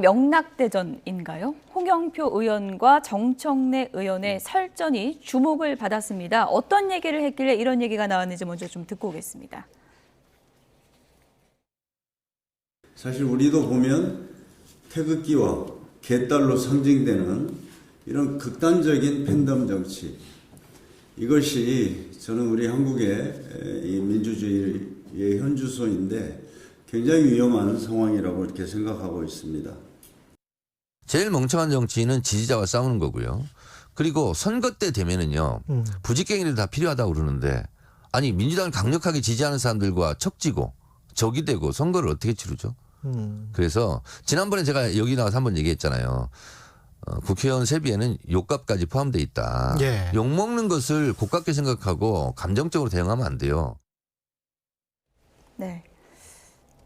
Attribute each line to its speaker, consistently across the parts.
Speaker 1: 명락대전인가요? 홍영표 의원과 정청래 의원의 설전이 주목을 받았습니다. 어떤 얘기를 했길래 이런 얘기가 나왔는지 먼저 좀 듣고 오겠습니다.
Speaker 2: 사실 우리도 보면 태극기와 개딸로 상징되는 이런 극단적인 팬덤 정치, 이것이 저는 우리 한국의 이 민주주의의 현주소인데 굉장히 위험한 상황이라고 이렇게 생각하고 있습니다.
Speaker 3: 제일 멍청한 정치인은 지지자와 싸우는 거고요. 그리고 선거 때 되면은요, 부직갱이들 다 필요하다고 그러는데, 아니 민주당을 강력하게 지지하는 사람들과 척지고 적이 되고 선거를 어떻게 치르죠? 그래서 지난번에 제가 여기 나와서 한번 얘기했잖아요. 국회의원 세비에는 욕값까지 포함되어 있다.
Speaker 4: 예.
Speaker 3: 욕먹는 것을 고깝게 생각하고 감정적으로 대응하면 안 돼요.
Speaker 1: 네.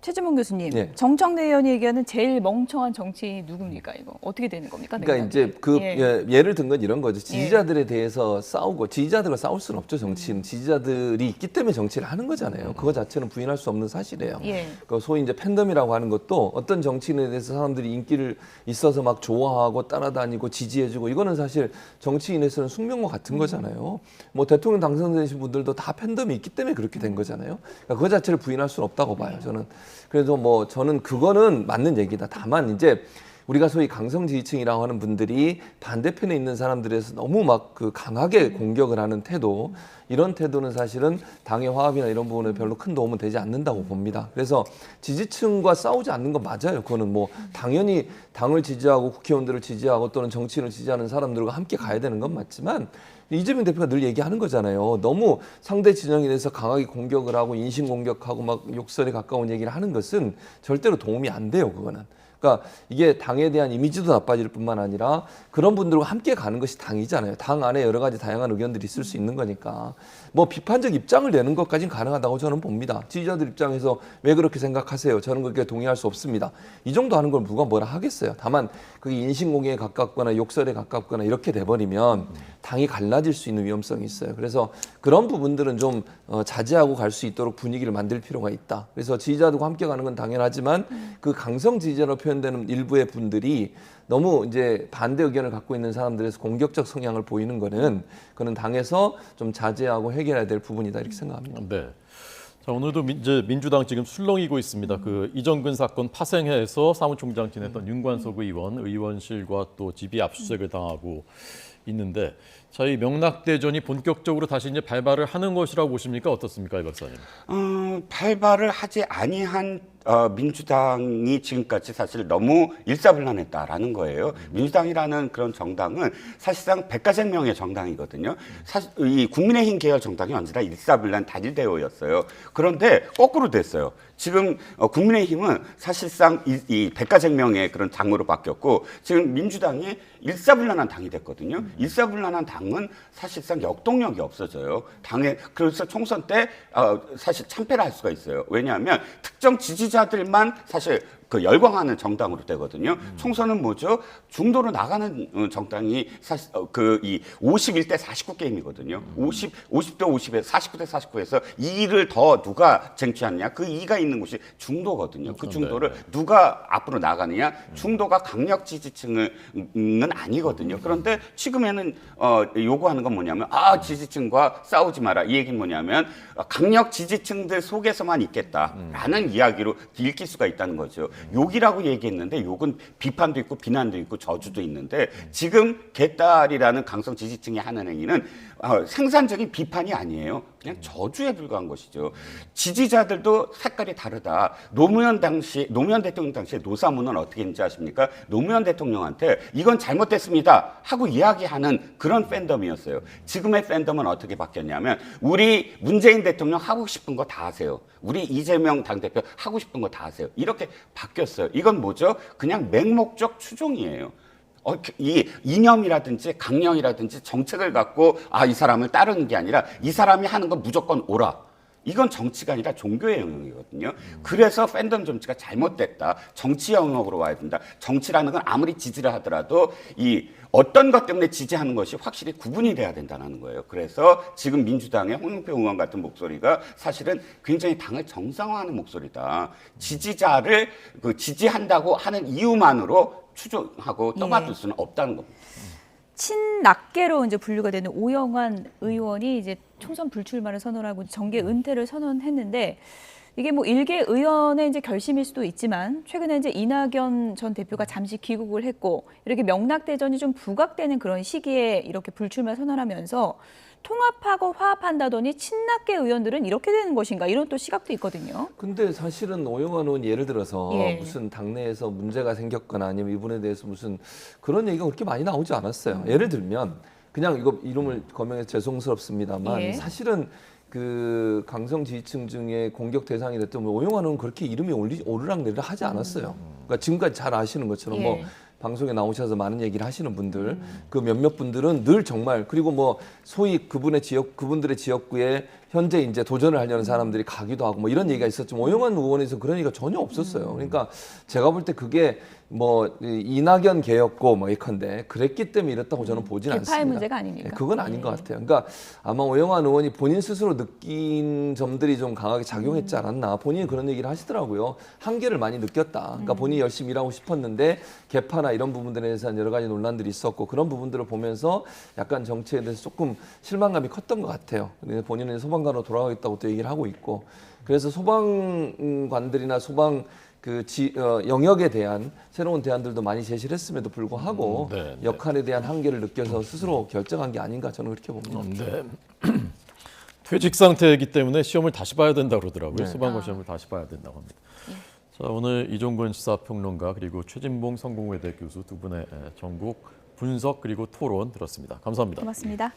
Speaker 1: 최지문 교수님,
Speaker 5: 네.
Speaker 1: 정청래 의원이 얘기하는 제일 멍청한 정치인이 누굽니까? 이거 어떻게 되는 겁니까?
Speaker 5: 그러니까 이제 그 예를 든 건 이런 거죠. 지지자들에 대해서 싸우고, 지지자들과 싸울 수는 없죠. 정치는 지지자들이 있기 때문에 정치를 하는 거잖아요. 그거 자체는 부인할 수 없는 사실이에요. 그 소위 이제 팬덤이라고 하는 것도 어떤 정치인에 대해서 사람들이 인기를 있어서 막 좋아하고 따라다니고 지지해주고, 이거는 사실 정치인에서는 숙명과 같은 거잖아요. 뭐 대통령 당선되신 분들도 다 팬덤이 있기 때문에 그렇게 된 거잖아요. 그러니까 그거 자체를 부인할 수는 없다고 봐요. 저는. 그래서 뭐 저는 그거는 맞는 얘기다. 다만 이제 우리가 소위 강성 지지층이라고 하는 분들이 반대편에 있는 사람들에서 너무 막 그 강하게 공격을 하는 태도, 이런 태도는 사실은 당의 화합이나 이런 부분에 별로 큰 도움은 되지 않는다고 봅니다. 그래서 지지층과 싸우지 않는 건 맞아요. 그거는 뭐 당연히 당을 지지하고 국회의원들을 지지하고 또는 정치인을 지지하는 사람들과 함께 가야 되는 건 맞지만, 이재명 대표가 늘 얘기하는 거잖아요. 너무 상대 진영에 대해서 강하게 공격을 하고 인신공격하고 막 욕설에 가까운 얘기를 하는 것은 절대로 도움이 안 돼요. 그거는. 그러니까 이게 당에 대한 이미지도 나빠질 뿐만 아니라 그런 분들과 함께 가는 것이 당이잖아요. 당 안에 여러 가지 다양한 의견들이 있을 수 있는 거니까 뭐 비판적 입장을 내는 것까지는 가능하다고 저는 봅니다. 지지자들 입장에서 왜 그렇게 생각하세요? 저는 그렇게 동의할 수 없습니다. 이 정도 하는 걸 누가 뭐라 하겠어요. 다만 그게 인신공격에 가깝거나 욕설에 가깝거나 이렇게 돼버리면 당이 갈라질 수 있는 위험성이 있어요. 그래서 그런 부분들은 좀 자제하고 갈 수 있도록 분위기를 만들 필요가 있다. 그래서 지지자들과 함께 가는 건 당연하지만 그 강성 지지자로 표현되는 일부의 분들이 너무 이제 반대 의견을 갖고 있는 사람들에서 공격적 성향을 보이는 거는 그는 당에서 좀 자제하고 해결해야 될 부분이다, 이렇게 생각합니다.
Speaker 6: 네. 자, 오늘도 이제 민주당 지금 술렁이고 있습니다. 그 이정근 사건 파생해서 사무총장 지냈던 윤관석 의원실과 또 집이 압수수색을 당하고 있는데, 자, 이 명락대전이 본격적으로 다시 이제 발발을 하는 것이라고 보십니까? 어떻습니까, 이 박사님?
Speaker 7: 발발을 하지 아니한 민주당이 지금까지 사실 너무 일사불란했다라는 거예요. 민주당이라는 그런 정당은 사실상 백가쟁명의 정당이거든요. 사실 이 국민의힘 계열 정당이 언제나 일사불란 단일대오였어요. 그런데 거꾸로 됐어요. 지금 국민의힘은 사실상 이 백가쟁명의 그런 당으로 바뀌었고, 지금 민주당이 일사불란한 당이 됐거든요. 일사불란한 당은 사실상 역동력이 없어져요. 당에, 그래서 총선 때 사실 참패를 할 수가 있어요. 왜냐하면 특정 지지자들만 사실 그 열광하는 정당으로 되거든요. 총선은 뭐죠? 중도로 나가는 정당이 사실 이 51대 49 게임이거든요. 50대 50에 49대 49에서 2를 더 누가 쟁취하느냐, 그 2가 있는 곳이 중도거든요. 그 중도를 누가 앞으로 나가느냐, 중도가 강력 지지층은 아니거든요. 그런데 지금에는 요구하는 건 뭐냐면, 지지층과 싸우지 마라. 이 얘기는 뭐냐면 강력 지지층들 속에서만 있겠다라는 이야기로 읽힐 수가 있다는 거죠. 욕이라고 얘기했는데 욕은 비판도 있고 비난도 있고 저주도 있는데, 지금 개딸이라는 강성 지지층이 하는 행위는 생산적인 비판이 아니에요. 그냥 저주에 불과한 것이죠. 지지자들도 색깔이 다르다. 노무현 대통령 당시에 노사모는 어떻게 했는지 아십니까? 노무현 대통령한테 이건 잘못됐습니다 하고 이야기하는 그런 팬덤이었어요. 지금의 팬덤은 어떻게 바뀌었냐면, 우리 문재인 대통령 하고 싶은 거 다 하세요. 우리 이재명 당대표 하고 싶은 거 다 하세요. 이렇게 바뀌었어요. 이건 뭐죠? 그냥 맹목적 추종이에요. 이 이념이라든지 강령이라든지 정책을 갖고 이 사람을 따르는 게 아니라 이 사람이 하는 건 무조건 옳아. 이건 정치가 아니라 종교의 영역이거든요. 그래서 팬덤 정치가 잘못됐다. 정치 영역으로 와야 된다. 정치라는 건 아무리 지지를 하더라도 이 어떤 것 때문에 지지하는 것이 확실히 구분이 돼야 된다는 거예요. 그래서 지금 민주당의 홍영표 의원 같은 목소리가 사실은 굉장히 당을 정상화하는 목소리다. 지지자를 지지한다고 하는 이유만으로 추종하고 떠받들 수는 없다는 겁니다.
Speaker 1: 친낙계로 이제 분류가 되는 오영환 의원이 이제 총선 불출마를 선언하고 정계 은퇴를 선언했는데 이게 뭐 일개 의원의 이제 결심일 수도 있지만 최근에 이제 이낙연 전 대표가 잠시 귀국을 했고 이렇게 명락대전이 좀 부각되는 그런 시기에 이렇게 불출마 선언하면서 통합하고 화합한다더니 친낙계 의원들은 이렇게 되는 것인가 이런 또 시각도 있거든요.
Speaker 5: 근데 사실은 오영환 의원 예를 들어서
Speaker 1: 예.
Speaker 5: 무슨 당내에서 문제가 생겼거나 아니면 이분에 대해서 무슨 그런 얘기가 그렇게 많이 나오지 않았어요. 예를 들면 그냥 이거 이름을 거명해서 죄송스럽습니다만
Speaker 1: 예.
Speaker 5: 사실은 그 강성 지지층 중에 공격 대상이 됐던 오영환 의원은 그렇게 이름이 오르락내리락 하지 않았어요. 그러니까 지금까지 잘 아시는 것처럼 뭐
Speaker 1: 예.
Speaker 5: 방송에 나오셔서 많은 얘기를 하시는 분들, 그 몇몇 분들은 늘 정말 그리고 뭐 소위 그분들의 지역구에 현재 이제 도전을 하려는 사람들이 가기도 하고 뭐 이런 얘기가 있었지만 오영환 의원에서 그런 얘기가 전혀 없었어요. 그러니까 제가 볼 때 그게 뭐 이낙연 개였고 뭐 예컨대 그랬기 때문에 이랬다고 저는 보진
Speaker 1: 개파의
Speaker 5: 않습니다.
Speaker 1: 문제가 아니니까.
Speaker 5: 네, 그건 아닌 것 같아요. 그러니까 아마 오영환 의원이 본인 스스로 느낀 점들이 좀 강하게 작용했지 않았나. 본인이 그런 얘기를 하시더라고요. 한계를 많이 느꼈다. 그러니까 본인이 열심히 일하고 싶었는데 개파나 이런 부분들에 대해서 여러 가지 논란들이 있었고 그런 부분들을 보면서 약간 정치에 대해서 조금 실망감이 컸던 것 같아요. 본인은 소방관으로 돌아가겠다고 또 얘기를 하고 있고 그래서 소방관들이나 소방 영역에 대한 새로운 대안들도 많이 제시를 했음에도 불구하고
Speaker 6: 네.
Speaker 5: 역할에 대한 한계를 느껴서 스스로 결정한 게 아닌가 저는 그렇게 봅니다.
Speaker 6: 네. 퇴직 상태이기 때문에 시험을 다시 봐야 된다고 그러더라고요. 소방관 시험을 다시 봐야 된다고 합니다. 자, 오늘 이종근 시사평론가 그리고 최진봉 성공회대 교수 두 분의 전국 분석 그리고 토론 들었습니다. 감사합니다.
Speaker 1: 고맙습니다.